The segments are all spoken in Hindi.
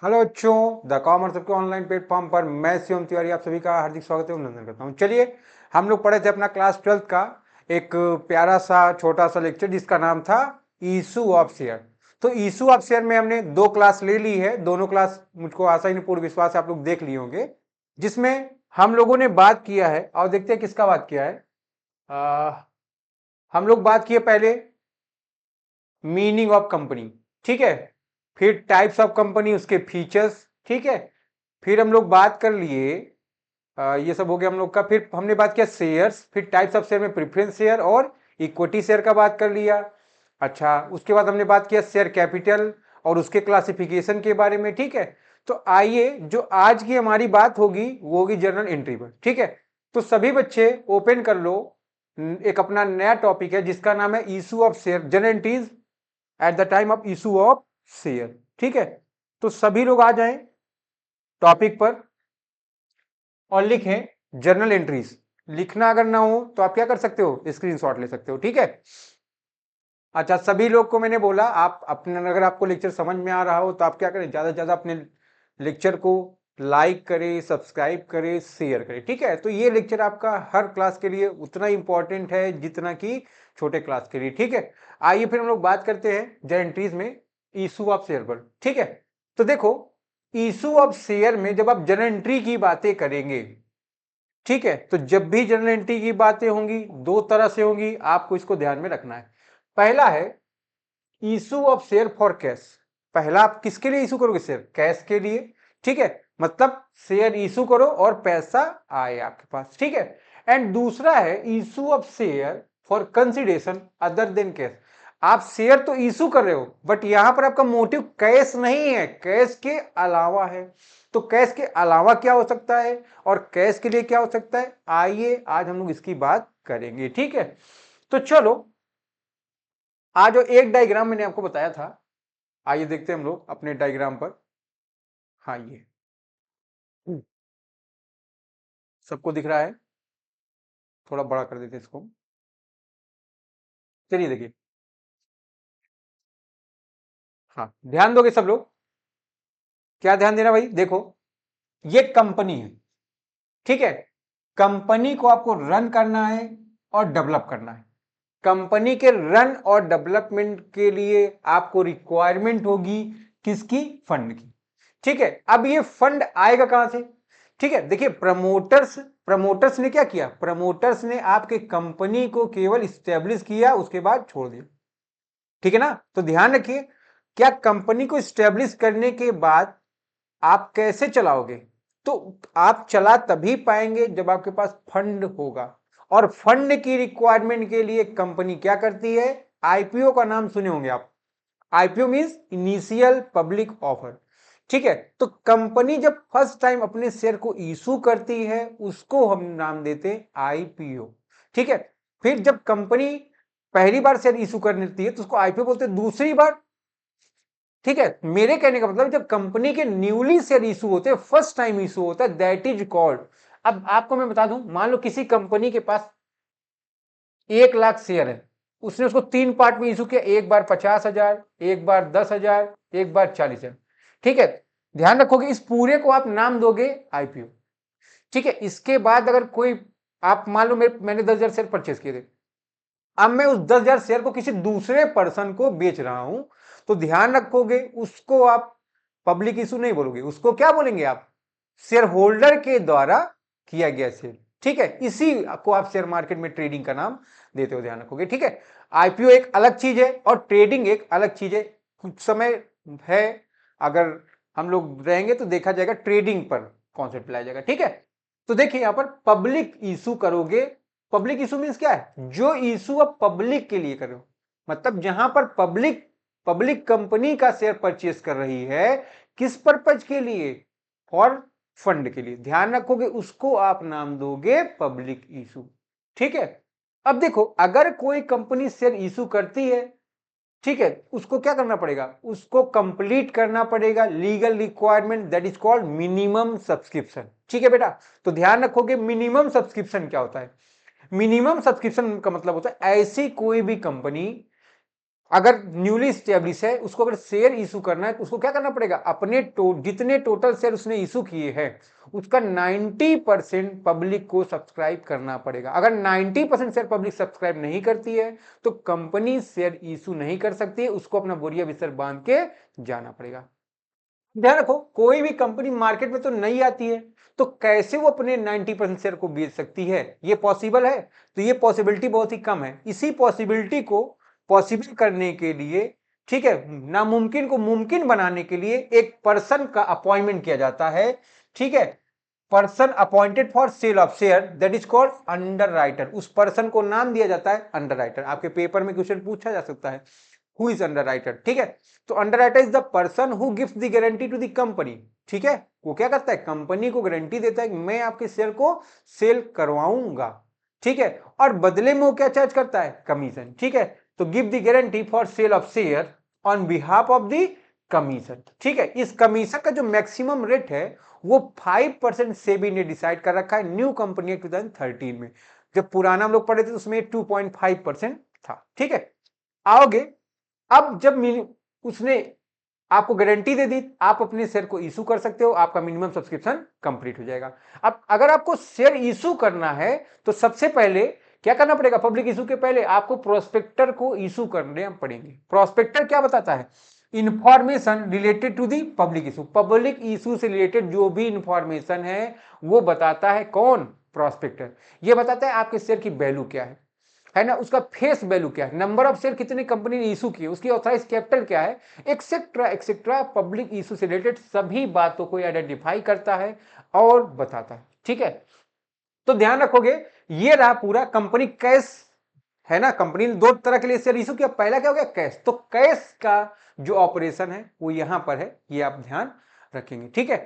हेलो बच्चों, द कॉमर्स के ऑनलाइन प्लेटफॉर्म पर मैं शिवम तिवारी आप सभी का हार्दिक स्वागत है, अभिनंदन करता हूं। चलिए, हम लोग पढ़े थे अपना क्लास 12th का एक प्यारा सा छोटा सा लेक्चर जिसका नाम था इशू ऑफ शेयर। तो इशू ऑफ शेयर में हमने 2 क्लास ले ली है। दोनों क्लास मुझको आशा ही नहीं पूर्ण विश्वास है आप लोग देख लिए होंगे, जिसमें हम लोगों ने बात किया है। और देखते हैं किसका बात किया है। हम लोग बात किए पहले मीनिंग ऑफ कंपनी, ठीक है। फिर टाइप्स ऑफ कंपनी, उसके फीचर्स, ठीक है। फिर हम लोग बात कर लिए, ये सब हो गया हम लोग का। फिर हमने बात किया शेयर्स, फिर टाइप्स ऑफ शेयर में प्रेफरेंस शेयर और इक्विटी शेयर का बात कर लिया। अच्छा, उसके बाद हमने बात किया शेयर कैपिटल और उसके क्लासिफिकेशन के बारे में, ठीक है। तो आइए, जो आज की हमारी बात होगी वो होगी जर्नल एंट्री पर, ठीक है। तो सभी बच्चे ओपन कर लो, एक अपना नया टॉपिक है जिसका नाम है issue of share, journal entries at the time of issue of share, ठीक है। तो सभी लोग आ जाएं टॉपिक पर और लिखें जर्नल एंट्रीज। लिखना अगर ना हो तो आप क्या कर सकते हो, स्क्रीनशॉट ले सकते हो, ठीक है। अच्छा, सभी लोग को मैंने बोला, आप अपने अगर आपको लेक्चर समझ में आ रहा हो तो आप क्या करें, ज्यादा से ज्यादा अपने लेक्चर को लाइक करें, सब्सक्राइब करें, शेयर करें, ठीक है। तो ये लेक्चर आपका हर क्लास के लिए उतना इंपॉर्टेंट है जितना कि छोटे क्लास के लिए, ठीक है। आइए फिर हम लोग बात करते हैं जर्नल एंट्रीज में इशू ऑफ शेयर पर, ठीक है। तो देखो, इशू ऑफ शेयर में जब आप जर्नल एंट्री की बातें करेंगे, ठीक है, तो जब भी जर्नल एंट्री की बातें होंगी 2 तरह से होंगी, आपको इसको ध्यान में रखना है। पहला है issue of share for cash. पहला आप किसके लिए इशू करोगे, शेयर कैश के लिए, ठीक है। मतलब शेयर इशू करो और पैसा आए आपके पास, ठीक है। एंड दूसरा है issue of share for consideration other than cash. आप शेयर तो इशू कर रहे हो बट यहां पर आपका मोटिव कैश नहीं है, कैश के अलावा है। तो कैश के अलावा क्या हो सकता है और कैश के लिए क्या हो सकता है, आइए आज हम लोग इसकी बात करेंगे, ठीक है। तो चलो, आज जो एक डायग्राम मैंने आपको बताया था, आइए देखते हैं हम लोग अपने डायग्राम पर। हाँ, ये सबको दिख रहा है, थोड़ा बड़ा कर देते हैं इसको। चलिए देखिए, हाँ ध्यान दोगे सब लोग, क्या ध्यान देना भाई, देखो ये कंपनी है, ठीक है। कंपनी को आपको रन करना है और डेवलप करना है। कंपनी के रन और डेवलपमेंट के लिए आपको रिक्वायरमेंट होगी किसकी, फंड की, ठीक है। अब ये फंड आएगा कहां से, ठीक है। देखिए, प्रमोटर्स प्रमोटर्स ने क्या किया, प्रमोटर्स ने आपके कंपनी को केवल स्टेब्लिश किया, उसके बाद छोड़ दिया, ठीक है ना। तो ध्यान रखिए, क्या कंपनी को स्टेब्लिश करने के बाद आप कैसे चलाओगे, तो आप चला तभी पाएंगे जब आपके पास फंड होगा। और फंड की रिक्वायरमेंट के लिए कंपनी क्या करती है, आईपीओ का नाम सुने होंगे आप। IPO means initial public offer, ठीक है। तो कंपनी जब फर्स्ट टाइम अपने शेयर को इशू करती है उसको हम नाम देते हैं आईपीओ, ठीक है। फिर जब कंपनी पहली बार शेयर इशू करती है तो उसको आईपीओ बोलते हैं दूसरी बार, ठीक है। मेरे कहने का मतलब जब कंपनी के न्यूली शेयर इशू होते हैं, फर्स्ट टाइम इशू होता है, दैट इज कॉल्ड। अब आपको मैं बता दूं, मान लो किसी कंपनी के पास 1 लाख शेयर है, उसने उसको 3 पार्ट में इशू किया, एक बार 50,000, एक बार 10,000, एक बार 40,000, ठीक है। ध्यान रखोगे इस पूरे को आप नाम दोगे आईपीओ, ठीक है। इसके बाद अगर कोई, आप मान लो मैंने 10,000 शेयर परचेस किए थे, अब मैं उस 10,000 शेयर को किसी दूसरे पर्सन को बेच रहा हूं, तो ध्यान रखोगे उसको आप पब्लिक इशू नहीं बोलोगे, उसको क्या बोलेंगे आप, शेयर होल्डर के द्वारा किया गया शेयर, ठीक है। इसी को आप शेयर मार्केट में ट्रेडिंग का नाम देते हो, ध्यान रखोगे, ठीक है। आईपीओ एक अलग चीज है और ट्रेडिंग एक अलग चीज है। कुछ समय है, अगर हम लोग रहेंगे तो देखा जाएगा ट्रेडिंग पर कॉन्सेप्ट लाया जाएगा, ठीक है। तो देखिए यहां पर पब्लिक इशू करोगे, पब्लिक इशू मींस क्या है, जो इशू आप पब्लिक के लिए करो, मतलब जहां पर पब्लिक पब्लिक कंपनी का शेयर परचेस कर रही है, किस पर्पज के लिए, फॉर फंड के लिए, ध्यान रखोगे उसको आप नाम दोगे पब्लिक इशू, ठीक है। अब देखो, अगर कोई कंपनी शेयर इशू करती है, ठीक है, उसको क्या करना पड़ेगा, उसको कंप्लीट करना पड़ेगा legal requirement, that is called minimum subscription, ठीक है बेटा। तो ध्यान रखोगे मिनिमम सब्सक्रिप्शन क्या होता है। मिनिमम सब्सक्रिप्शन का मतलब होता है ऐसी कोई भी कंपनी अगर न्यूली स्टेब्लिश है उसको अगर शेयर इशू करना है तो उसको क्या करना पड़ेगा, अपने जितने टोटल शेयर उसने इशू किए हैं उसका 90% पब्लिक को सब्सक्राइब करना पड़ेगा। अगर 90% शेयर पब्लिक सब्सक्राइब नहीं करती है तो कंपनी शेयर इशू नहीं कर सकती है, उसको अपना बोरिया बिस्तर बांध के जाना पड़ेगा। ध्यान रखो, कोई भी कंपनी मार्केट में तो नहीं आती है तो कैसे वो अपने 90% शेयर को बेच सकती है, ये पॉसिबल है? तो ये पॉसिबिलिटी बहुत ही कम है। इसी पॉसिबिलिटी को पॉसिबल करने के लिए, ठीक है, नामुमकिन को मुमकिन बनाने के लिए एक पर्सन का अपॉइंटमेंट किया जाता है, ठीक है, person appointed for sale of share, that is called under writer. उस पर्सन को नाम दिया जाता है अंडर राइटर। आपके पेपर में क्वेश्चन पूछा जा सकता है, हु इज अंडर राइटर, ठीक है। तो underwriter is the person who gives the guarantee to the company, ठीक है, वो क्या करता है, कंपनी को गारंटी देता है कि मैं आपके शेयर को सेल करवाऊंगा, ठीक है, और बदले में वो क्या चार्ज करता है, कमीशन, ठीक है। तो give the guarantee for sale of share on behalf of the commission, ठीक है। इस कमीशन का जो मैक्सिमम रेट है वो 5% सेबी ने डिसाइड कर रखा है न्यू कंपनी एक्ट 2013 में। जब पुराना हम लोग पढ़े थे तो उसमें 2.5% था, ठीक है। आओगे, अब जब उसने आपको गारंटी दे दी, आप अपने शेयर को इशू कर सकते हो, आपका मिनिमम सब्सक्रिप्शन कंप्लीट हो जाएगा। अब अगर आपको शेयर इशू करना है तो सबसे पहले क्या करना पड़ेगा, पब्लिक इशू के पहले आपको प्रोस्पेक्टर को इशू करने पड़ेंगे। प्रोस्पेक्टर क्या बताता है, information related to the public issue. Public issue से रिलेटेड जो भी इंफॉर्मेशन है वो बताता है कौन, प्रोस्पेक्टर। ये बताता है आपके शेयर की वैल्यू क्या है ना, उसका फेस वैल्यू क्या है, नंबर ऑफ शेयर कितने कंपनी ने इशू किए, उसकी ऑथराइज कैपिटल क्या है, एक्सेट्रा एक्सेट्रा। पब्लिक इशू से रिलेटेड सभी बातों को आइडेंटिफाई करता है और बताता है, ठीक है। तो ध्यान रखोगे, ये रहा पूरा कंपनी कैश, है ना। कंपनी ने दो तरह के लिए शेयर इशू किया, पहला क्या हो गया, कैश। तो कैश का जो ऑपरेशन है वो यहां पर है, ये आप ध्यान रखेंगे, ठीक है।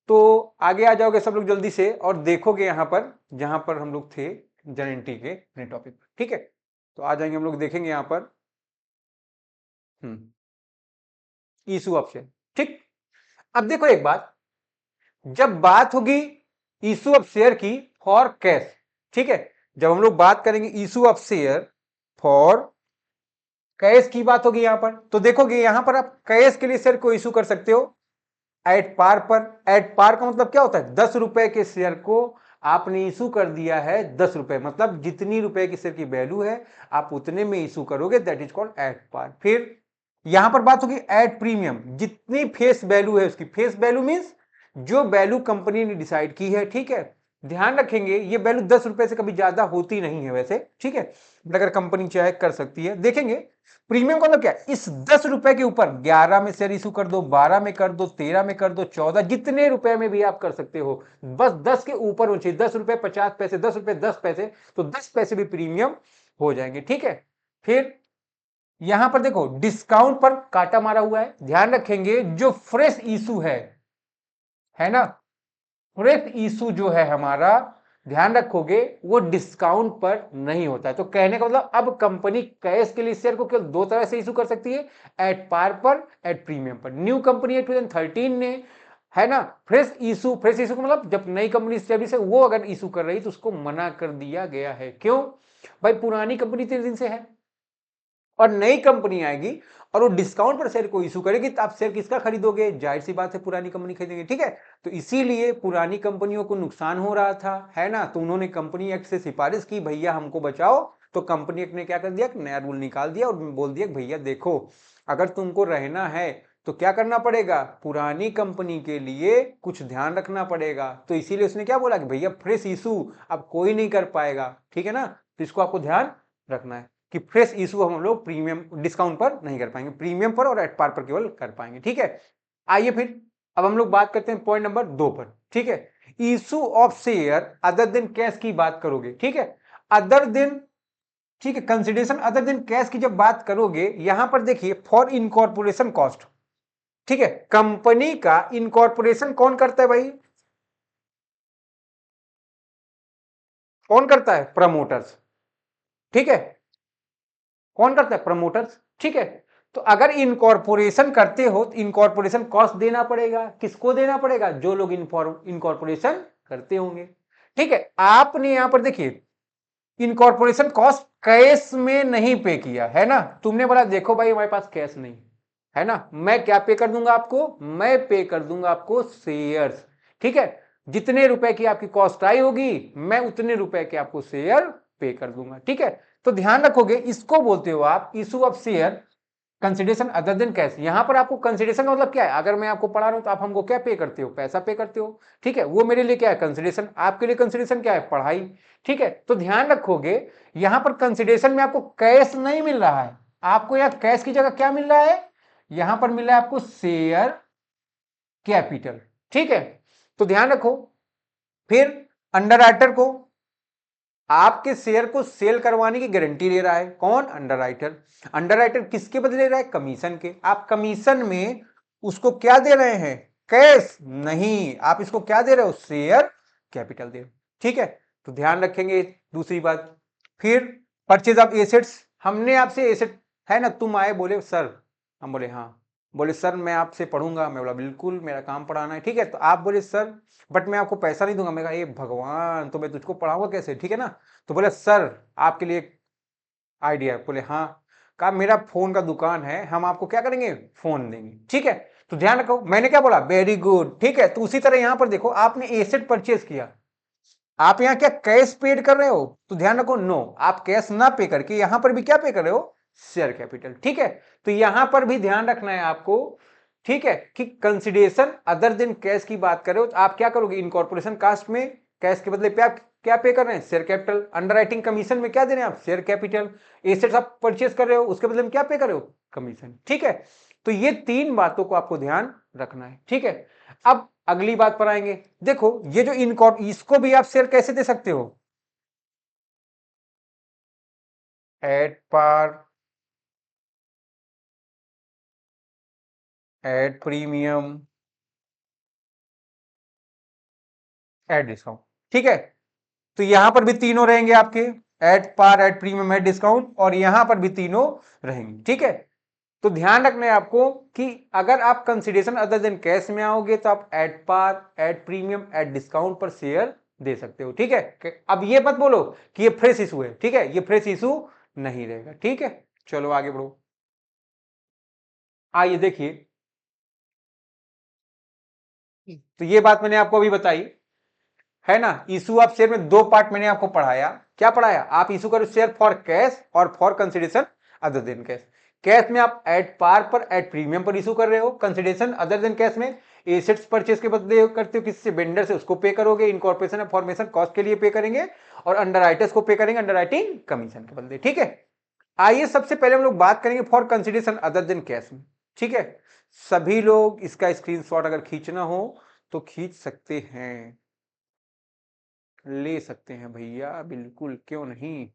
तो आगे आ जाओगे सब लोग जल्दी से और देखोगे यहां पर जहां पर हम लोग थे गारंटी के अपने टॉपिक पर, ठीक है। तो आ जाएंगे हम लोग, देखेंगे यहां पर इशू ऑफ शेयर, ठीक। अब देखो एक बात, जब बात होगी इशू ऑफ शेयर की फॉर कैश, ठीक है, जब हम लोग बात करेंगे issue of share for cash की बात होगी यहां पर, तो देखोगे यहां पर आप कैश के लिए शेयर को इशू कर सकते हो एट पार पर। एट पार का मतलब क्या होता है, 10 रुपए के शेयर को आपने इशू कर दिया है 10 रुपए, मतलब जितनी रुपए की शेयर की वैल्यू है आप उतने में इशू करोगे, that is called at par. फिर यहां पर बात होगी एट प्रीमियम, जितनी फेस वैल्यू है उसकी, फेस वैल्यू मींस जो वैल्यू कंपनी ने डिसाइड की है, ठीक है। ध्यान रखेंगे ये वैल्यू 10 रुपए से कभी ज्यादा होती नहीं है वैसे, ठीक है, बट अगर कंपनी चाहे कर सकती है। देखेंगे प्रीमियम का मतलब क्या, इस 10 रुपए के ऊपर 11 में शेयर इशू कर दो, 12 में कर दो, 13 में कर दो, 14, जितने रुपए में भी आप कर सकते हो, बस 10 के ऊपर हो चाहिए, 10 रुपए 50 पैसे, 10 रुपए 10 पैसे, तो 10 पैसे भी प्रीमियम हो जाएंगे, ठीक है। फिर यहां पर देखो डिस्काउंट पर काटा मारा हुआ है, ध्यान रखेंगे जो फ्रेश इशू है ना, फ्रेश इशू जो है हमारा, ध्यान रखोगे वो डिस्काउंट पर नहीं होता है। तो कहने का मतलब अब कंपनी कैश के लिए शेयर को केवल दो तरह से इशू कर सकती है, एट पार पर, एट प्रीमियम पर। न्यू कंपनी है 2013 ने, है ना, फ्रेश इशू, फ्रेश इशू का मतलब जब नई कंपनी स्टेब्लिश है वो अगर इशू कर रही तो उसको मना कर दिया गया है। क्यों भाई, पुरानी कंपनी 3 दिन से है और नई कंपनी आएगी और वो डिस्काउंट पर शेयर को इशू करेगी तो आप शेयर किसका खरीदोगे, जाहिर सी बात है पुरानी कंपनी खरीदेंगे, ठीक है। तो इसीलिए पुरानी कंपनियों को नुकसान हो रहा था, है ना, तो उन्होंने कंपनी एक्ट से सिफारिश की भैया हमको बचाओ। तो कंपनी एक्ट ने क्या कर दिया, नया रूल निकाल दिया और बोल दिया भैया देखो अगर तुमको रहना है तो क्या करना पड़ेगा, पुरानी कंपनी के लिए कुछ ध्यान रखना पड़ेगा। तो इसीलिए उसने क्या बोला कि भैया फ्रेश इशू अब कोई नहीं कर पाएगा, ठीक है ना। तो इसको आपको ध्यान रखना है कि फ्रेश इशू हम लोग प्रीमियम डिस्काउंट पर नहीं कर पाएंगे, प्रीमियम पर और एट पार पर केवल कर पाएंगे, ठीक है। आइए फिर अब हम लोग बात करते हैं पॉइंट नंबर 2 पर, ठीक है। Issue of share other than cash की बात करोगे, ठीक है, अदर देन, ठीक है, कंसिडरेशन अदर देन कैश की जब बात करोगे यहां पर देखिए फॉर इनकॉर्पोरेशन कॉस्ट, ठीक है। कंपनी का इनकॉर्पोरेशन कौन करता है भाई, कौन करता है, प्रमोटर्स, ठीक है, कौन करता है, प्रमोटर्स, ठीक है। तो अगर इनकॉर्पोरेशन करते हो तो इनकॉर्पोरेशन कॉस्ट देना पड़ेगा, किसको देना पड़ेगा, जो लोग इनकॉर्पोरेशन करते होंगे, ठीक है। आपने यहां पर देखिए इनकॉर्पोरेशन कॉस्ट कैश में नहीं पे किया है ना, तुमने बोला देखो भाई हमारे पास कैश नहीं है ना, मैं क्या पे कर दूंगा आपको, मैं पे कर दूंगा आपको शेयर्स। ठीक है, जितने रुपए की आपकी कॉस्ट आई होगी मैं उतने रुपए के आपको शेयर पे कर दूंगा। ठीक है, तो ध्यान रखोगे इसको बोलते हो आप issue of share consideration other than cash. यहां पर आपको कंसिडरेशन का मतलब क्या है, अगर मैं आपको पढ़ा रहा हूं तो आप हमको क्या पे करते हो, पैसा पे करते हो। ठीक है, वो मेरे लिए क्या है कंसिडरेशन, आपके लिए कंसिडरेशन क्या है, पढ़ाई। ठीक है, तो ध्यान रखोगे यहां पर कंसिडरेशन में आपको कैश नहीं मिल रहा है, आपको यहां कैश की जगह क्या मिल रहा है, यहां पर मिल रहा है आपको शेयर कैपिटल। ठीक है, तो ध्यान रखो। फिर अंडर राइटर को आपके शेयर को सेल करवाने की गारंटी ले रहा है, कौन, अंडरराइटर। अंडरराइटर किसके बदले रहा है, कमीशन के। आप कमीशन में उसको क्या दे रहे हैं, कैश नहीं, आप इसको क्या दे रहे हो, शेयर कैपिटल दे रहे हो। ठीक है, तो ध्यान रखेंगे। दूसरी बात, फिर परचेज ऑफ एसेट्स, हमने आपसे एसेट है ना, तुम आए बोले सर, हम बोले हाँ, बोले सर मैं आपसे पढ़ूंगा, मैं बोला बिल्कुल मेरा काम पढ़ाना है। ठीक है, तो आप बोले सर बट मैं आपको पैसा नहीं दूंगा, मैं कहा ये भगवान तो मैं तुझको पढ़ाऊंगा कैसे। ठीक है ना, तो बोले सर आपके लिए एक आइडिया, बोले हाँ, कहा मेरा फोन का दुकान है, हम आपको क्या करेंगे, फोन देंगे। ठीक है, तो ध्यान रखो मैंने क्या बोला, वेरी गुड। ठीक है, तो उसी तरह यहां पर देखो आपने एसेट परचेज किया, आप यहां क्या कैश पेड कर रहे हो, तो ध्यान रखो नो, आप कैश ना पे करके यहां पर भी क्या पे कर रहे हो, शेयर कैपिटल। ठीक है, तो यहां पर भी ध्यान रखना है आपको। ठीक है, कि कंसिडरेशन अदर देन कैश की बात करो तो आप क्या करोगे, इनकॉर्पोरेशन कास्ट में कैश के बदले पे आप क्या पे कर रहे हैं, शेयर कैपिटल। अंडरराइटिंग कमीशन में क्या दे रहे हैं आप, शेयर कैपिटल। एसेट्स आप परचेज कर रहे हो उसके बदले में क्या पे कर रहे हो, कमीशन। ठीक है, तो ये तीन बातों को आपको ध्यान रखना है। ठीक है, अब अगली बात पर आएंगे। देखो ये जो इनकॉर्प इसको भी आप शेयर कैसे दे सकते हो, at par, at premium, at discount. ठीक है, तो यहां पर भी तीनों रहेंगे आपके, at par, at premium, at discount, और यहां पर भी तीनों रहेंगे। ठीक है, तो ध्यान रखना है आपको कि अगर आप कंसिडरेशन अदर देन कैश में आओगे तो आप at par, at premium, at discount पर शेयर दे सकते हो। ठीक है, अब ये मत बोलो कि ये फ्रेश इशू है। ठीक है, ये फ्रेश इशू नहीं रहेगा। ठीक है, चलो आगे बढ़ो। आइए देखिए, तो ये बात मैंने आपको अभी बताई है ना, इशू ऑफ शेयर में दो पार्ट मैंने आपको पढ़ाया। क्या पढ़ाया, आप इशू करो शेयर फॉर कैश और for consideration other than cash. Cash में आप एट पार पर, एट प्रीमियम पर इशू कर रहे हो, कंसिडरेशन अदर देन कैश में एसेट्स परचेज के बदले करते हो, किससे, वेंडर से, उसको पे करोगे, इनकॉर्पोरेशन फॉर्मेशन कॉस्ट के लिए पे करेंगे, और अंडरराइटर्स को पे करेंगे अंडरराइटिंग कमीशन के बदले। ठीक है, आइए सबसे पहले हम लोग बात करेंगे for consideration other than cash में। ठीक है, सभी लोग इसका स्क्रीनशॉट अगर खींचना हो तो खींच सकते हैं, ले सकते हैं भैया, बिल्कुल क्यों नहीं।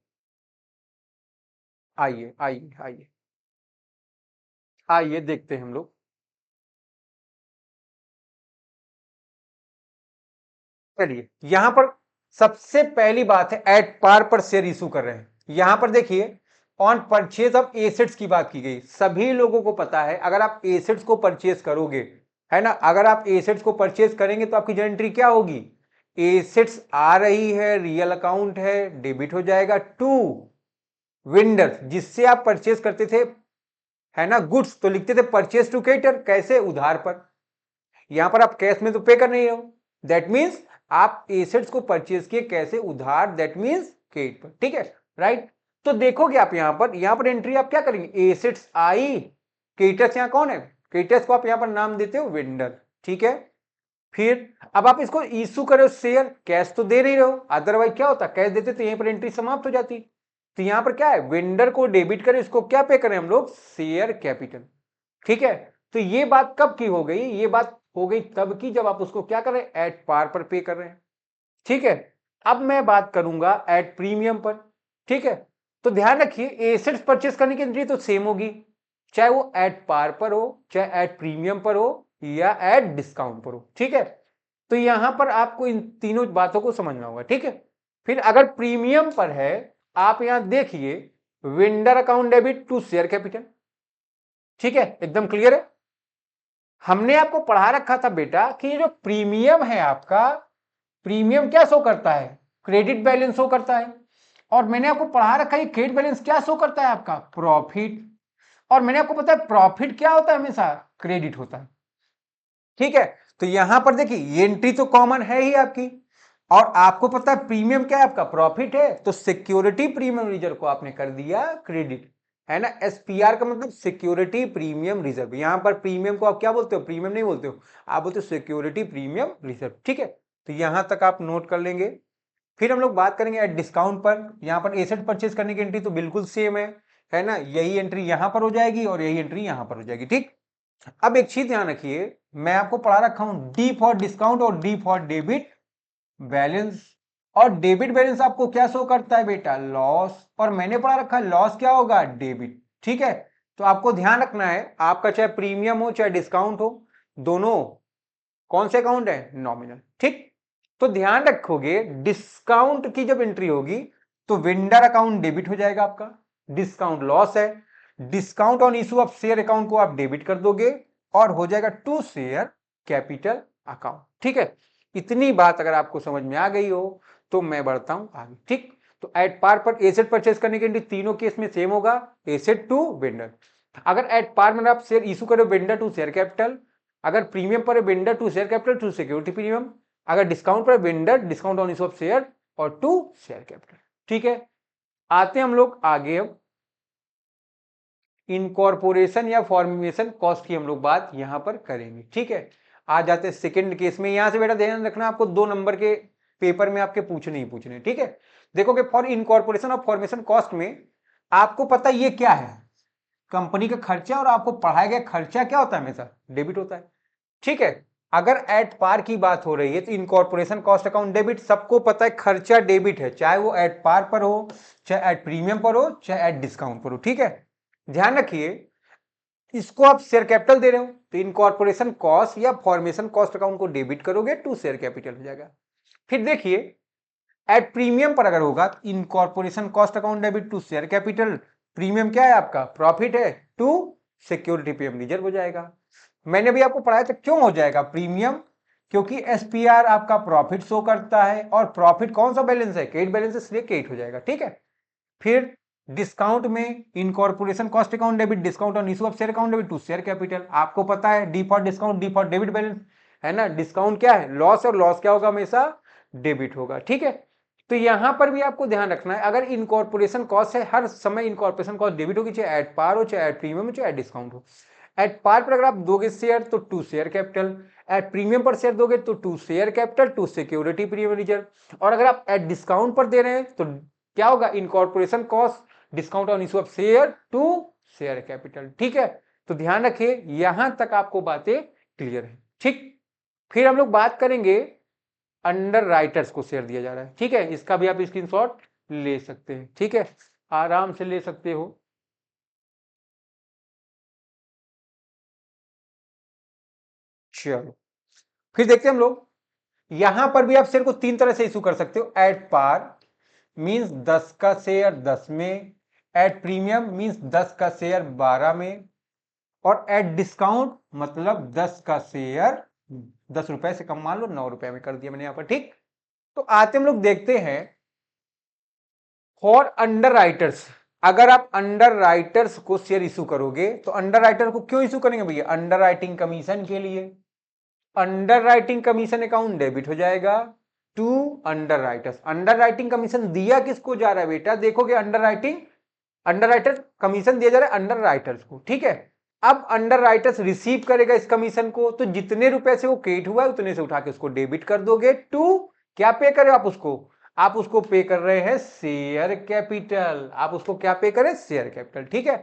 आइए आइए आइए, आइए देखते हैं हम लोग। चलिए यहां पर सबसे पहली बात है एट पार पर शेयर इशू कर रहे हैं। यहां पर देखिए ऑन परचेज ऑफ एसेट्स की बात की गई। सभी लोगों को पता है अगर आप एसेट्स को परचेज करोगे, है ना, अगर आप एसेट्स को परचेज करेंगे तो आपकी जो एंट्री क्या होगी, एसेट्स आ रही है, रियल अकाउंट है, डेबिट हो जाएगा टू वेंडर जिससे आप परचेज करते थे, है ना, गुड्स, तो लिखते थे परचेज टू क्रेडिटर, कैसे, उधार पर। यहां पर आप कैश में तो पे कर नहीं हो, दैट मींस आप एसेट्स को परचेज किए कैसे, उधार, दैट मींस क्रेडिट पर। ठीक है, राइट। तो देखोगे आप यहां पर एंट्री आप क्या करेंगे, एसेट्स आई, क्रेडिटर्स यहां कौन है, क्रेडिटर्स को आप यहां पर नाम देते हो वेंडर। ठीक है, फिर अब आप इसको इशू करो शेयर, कैश तो दे नहीं रहे हो, अदरवाइज क्या होता, कैश देते तो यहीं पर एंट्री समाप्त हो जाती। तो यहां पर क्या है, वेंडर को डेबिट करें, इसको क्या पे करें हम लोग, शेयर कैपिटल। ठीक है, तो ये बात कब की हो गई, ये बात हो गई तब की जब आप उसको क्या कर रहे हैं, एट पार पर पे कर रहे हैं। ठीक है, अब मैं बात करूंगा एट प्रीमियम पर। ठीक है, तो ध्यान रखिए एसेट्स परचेस करने की एंट्री तो सेम होगी, चाहे वो एट पार पर हो, चाहे एट प्रीमियम पर हो, या एट डिस्काउंट पर हो। ठीक है, तो यहां पर आपको इन तीनों बातों को समझना होगा। ठीक है, फिर अगर प्रीमियम पर है, आप यहां देखिए vendor account debit to share capital. ठीक है, एकदम क्लियर है। हमने आपको पढ़ा रखा था बेटा कि ये जो प्रीमियम है आपका, प्रीमियम क्या शो करता है, क्रेडिट बैलेंस शो करता है। और मैंने आपको पढ़ा रखा है क्रेडिट बैलेंस क्या शो करता है आपका प्रॉफिट, और मैंने आपको पता है प्रॉफिट क्या होता है हमेशा क्रेडिट होता है, ठीक है। तो यहां पर देखिए ये एंट्री तो कॉमन है ही आपकी, और आपको पता है प्रीमियम क्या है आपका प्रॉफिट है, तो सिक्योरिटी प्रीमियम रिजर्व को आपने कर दिया क्रेडिट, है ना। एसपीआर का मतलब सिक्योरिटी प्रीमियम रिजर्व, यहां पर प्रीमियम को आप क्या बोलते हो, प्रीमियम नहीं बोलते हो, आप बोलते हो सिक्योरिटी प्रीमियम रिजर्व, ठीक है। तो यहां तक आप नोट कर लेंगे। फिर हम लोग बात करेंगे एट डिस्काउंट पर, यहां पर एसेट परचेज करने की एंट्री तो बिल्कुल सेम है ना, यही एंट्री यहां पर हो जाएगी और यही एंट्री यहां पर हो जाएगी, ठीक। अब एक चीज ध्यान रखिए, मैं आपको पढ़ा रखा हूं डी फॉर डिस्काउंट और डी फॉर डेबिट बैलेंस, और डेबिट बैलेंस आपको क्या शो करता है बेटा लॉस, और मैंने पढ़ा रखा है लॉस क्या होगा डेबिट, ठीक है। तो आपको ध्यान रखना है आपका चाहे प्रीमियम हो चाहे डिस्काउंट हो, दोनों कौन से अकाउंट है नॉमिनल, ठीक। तो ध्यान रखोगे डिस्काउंट की जब एंट्री होगी तो वेंडर अकाउंट डेबिट हो जाएगा आपका, डिस्काउंट लॉस है, discount on issue of share account को आप डेबिट कर दोगे और हो जाएगा टू शेयर कैपिटल अकाउंट, ठीक है। इतनी बात अगर आपको समझ में आ गई हो तो मैं बढ़ता हूं आगे, ठीक। तो एट पार पर एसेट परचेज करने के लिए तीनों केस में सेम होगा, एसेट टू वेंडर। अगर एट पार में आप शेयर इशू करो वेंडर टू शेयर कैपिटल, अगर प्रीमियम पर vendor to share capital to security premium, अगर डिस्काउंट पर vendor discount on issue of share और टू शेयर कैपिटल, ठीक है। आते हम लोग आगे, अब इनकॉर्पोरेशन या फॉर्मेशन कॉस्ट की हम लोग बात यहां पर करेंगे, ठीक है। आ जाते हैं सेकंड केस में, यहां से बेटा ध्यान रखना आपको 2 नंबर के पेपर में आपके पूछने ही पूछने, ठीक है। देखोगे फॉर इनकॉर्पोरेशन और फॉर्मेशन कॉस्ट में आपको पता ये क्या है कंपनी का खर्चा, और आपको पढ़ाया गया खर्चा क्या होता है हमेशा डेबिट होता है, ठीक है। अगर एट पार की बात हो रही है तो इनकॉर्पोरेशन कॉस्ट अकाउंट डेबिट, सबको पता है खर्चा डेबिट है, चाहे वो एट पार पर हो चाहे एट प्रीमियम पर हो चाहे एट डिस्काउंट पर हो, ठीक है। ध्यान रखिए इसको आप शेयर कैपिटल दे रहे हो तो इनकॉर्पोरेशन कॉस्ट या फॉर्मेशन कॉस्ट अकाउंट को डेबिट करोगे टू शेयर कैपिटल हो जाएगा। फिर देखिए एट प्रीमियम पर अगर होगा incorporation cost account debit to share capital, premium क्या है आपका प्रॉफिट है, टू सिक्योरिटी प्रीमियम रिजर्व हो जाएगा। मैंने भी आपको पढ़ाया था क्यों हो जाएगा प्रीमियम, क्योंकि एसपीआर आपका प्रॉफिट शो करता है और प्रॉफिट कौन सा बैलेंस है क्रेडिट बैलेंस, इसलिए क्रेडिट हो जाएगा, ठीक है। फिर डिस्काउंट में incorporation cost account debit discount on issue of share account debit to share capital, आपको पता है D for discount D for debit balance, है ना। डिस्काउंट क्या है लॉस, और लॉस क्या होगा हमेशा डेबिट होगा, ठीक है। तो यहां पर भी आपको ध्यान रखना है अगर इनकॉर्पोरेशन कॉस्ट है हर समय इनकॉर्पोरेशन कॉस्ट डेबिट होगी, चाहे एट पार हो चाहे एट प्रीमियम हो चाहे एट डिस्काउंट हो। एट पार पर अगर आप दोगे शेयर तो to share capital, at premium पर शेयर दोगे तो to share capital to security premium reserve, और अगर आप एट डिस्काउंट पर दे रहे हैं तो क्या होगा incorporation cost discount on issue of share to share capital, ठीक है। तो ध्यान रखिए यहां तक आपको बातें क्लियर है, ठीक। फिर हम लोग बात करेंगे अंडर राइटर्स को शेयर दिया जा रहा है, ठीक है। इसका भी आप स्क्रीनशॉट ले सकते हैं, ठीक है, आराम से ले सकते हो। चलो फिर देखते हैं हम लोग, यहां पर भी आप शेयर को 3 तरह से इशू कर सकते हो, एट पार मींस 10 का शेयर 10 में, एट प्रीमियम मींस 10 का शेयर 12 में, और एट डिस्काउंट मतलब 10 का शेयर 10 रुपए से कम, मान लो 9 रुपए में कर दिया मैंने यहां पर, ठीक। तो आते हम लोग देखते हैं फॉर अंडर राइटर्स, अगर आप अंडर राइटर्स को शेयर इशू करोगे तो अंडर राइटर को क्यों इशू करेंगे भैया, अंडर राइटिंग कमीशन के लिए। Underwriting commission account debit हो जाएगा to underwriters. Underwriting commission दिया किसको जा रहा है बेटा, देखोगे underwriting underwriter commission दिया जा रहा है अंडर राइटर्स को, ठीक है। अब अंडर राइटर्स रिसीव करेगा इस कमीशन को, तो जितने रुपए से वो क्रेडिट हुआ है उतने से उठा के उसको डेबिट कर दोगे टू, क्या पे करे आप उसको पे कर रहे हैं शेयर कैपिटल, आप उसको क्या पे करें शेयर कैपिटल, ठीक है।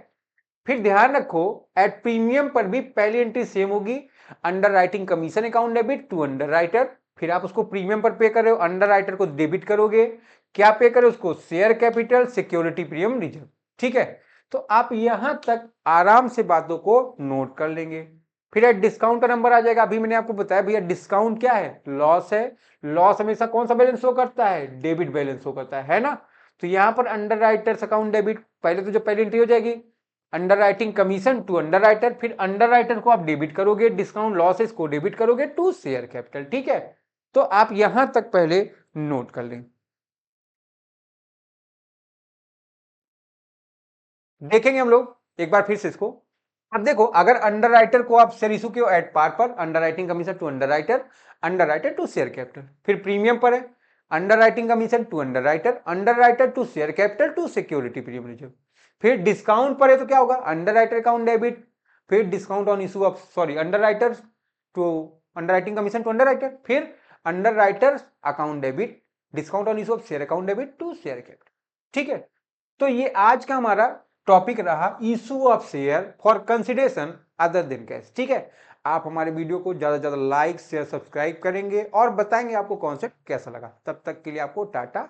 फिर ध्यान रखो एट प्रीमियम पर भी पहली एंट्री सेम होगी, underwriting commission account debit to underwriter, फिर आप उसको प्रीमियम पर पे कर रहे हो अंडर राइटर को डेबिट करोगे, क्या पे करे उसको share capital security premium reserve, ठीक है। तो आप यहां तक आराम से बातों को नोट कर लेंगे। फिर एट डिस्काउंट का नंबर आ जाएगा, अभी मैंने आपको बताया भैया डिस्काउंट क्या है लॉस है, लॉस हमेशा कौन सा बैलेंस शो करता है डेबिट बैलेंस शो करता है ना। तो यहां पर अंडर राइटर्स अकाउंट डेबिट पहले तो जो पहली एंट्री हो जाएगी underwriting commission to underwriter, फिर अंडर राइटर को आप डेबिट करोगे, डिस्काउंट लॉसेस को डेबिट करोगे टू शेयर कैपिटल, ठीक है। तो आप यहां तक पहले नोट कर लें। देखेंगे हम लोग एक बार फिर से इसको। अब देखो, अगर अंडर राइटर को आप शेयर इशू किए एट पार पर, underwriting commission to underwriter to share capital. फिर प्रीमियम पर है, underwriting commission to underwriter to share capital to security premium reserve. फिर डिस्काउंट पर है तो क्या होगा, अंडर राइटर अकाउंट डेबिट, फिर discount on issue of sorry underwriter to underwriting commission to underwriter, फिर underwriter account debit, discount on issue of share account debit to share capital. ठीक है, तो ये आज का हमारा टॉपिक रहा, issue of share for consideration other than cash. ठीक है, आप हमारे वीडियो को ज्यादा से ज्यादा लाइक शेयर सब्सक्राइब करेंगे और बताएंगे आपको कॉन्सेप्ट कैसा लगा। तब तक के लिए आपको टाटा